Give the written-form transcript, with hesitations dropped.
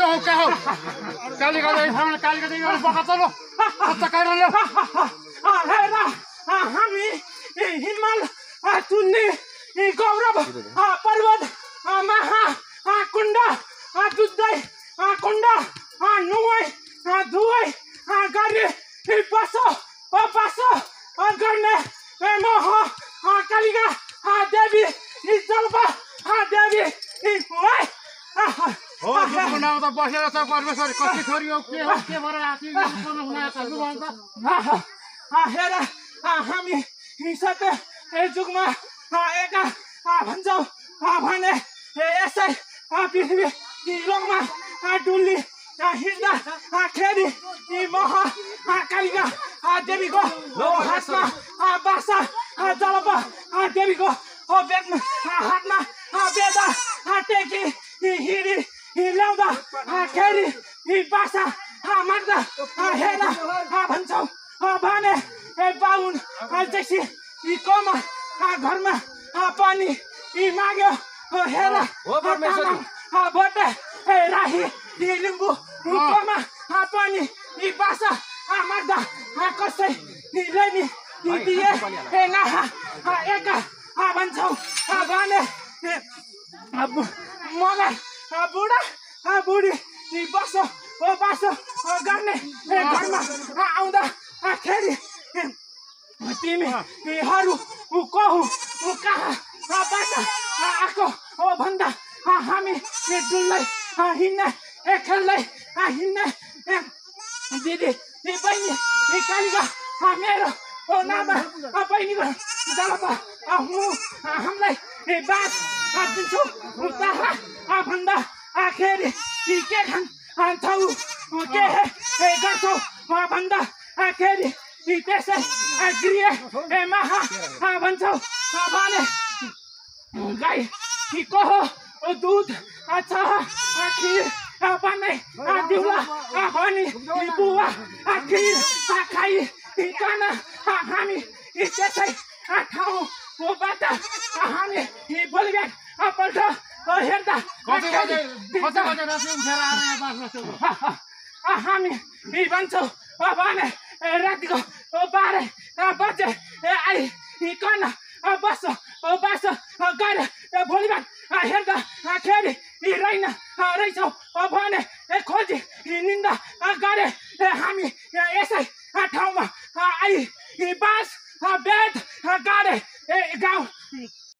क्या हो काली का बका चलो हामी हिमाल चुन्ने गौरव पर्वत महा कुण्ड दुधै कुण्ड नुहाई धुवाई गरी बसो गर्ने मोह कालिका देवी जल्पा देवी हो नाम त बसेर छ परमेश्वरी कति छोरी हो के भएर हेर हामी सत्य जुगमा एका भन्छौँ भने यसै पृथ्वी लोकमा डुल्ली हिँड्दा खेरि मह कालिका देवीको हातमा बासा जलपा देवीको हातमा बेदा टेकी हिँडी ल्याउँदा खेरि बासा माग्दा हेर भन्छौँ भने बाहुन जैसी कमा घरमा पानी माग्यो हेर भोटे राही लिम्बू कमा पानी बासा माग्दा कसैले नि दिए नहा एका भन्छौँ भने मलाई बुढा बुढी बसो गर्ने घरमा आउँदा खेरि तिमीहरू कहाँबाट आएको भन्दा हामी डुल्दै हिँड्ने खेल्दै हिँड्ने दिदी बहिनी कालिका मेरो नाममा बहिनीको जलपा हामीलाई बात दिन्छु भन्दा खेरि के खान्छौ के गर्छौ भन्दा खेरि त्यसै गृह महा भन्छौ भने गाई को हो दुध छ खिर बनाइ दिउला भनी बुवा खिर खाइ कन हामी त्यसै ठाउँबाट हामी बोलिबेट पल्ट हेर्दा हामी भन्छौँ भने रातिको 12 बजे आइकन बस गएर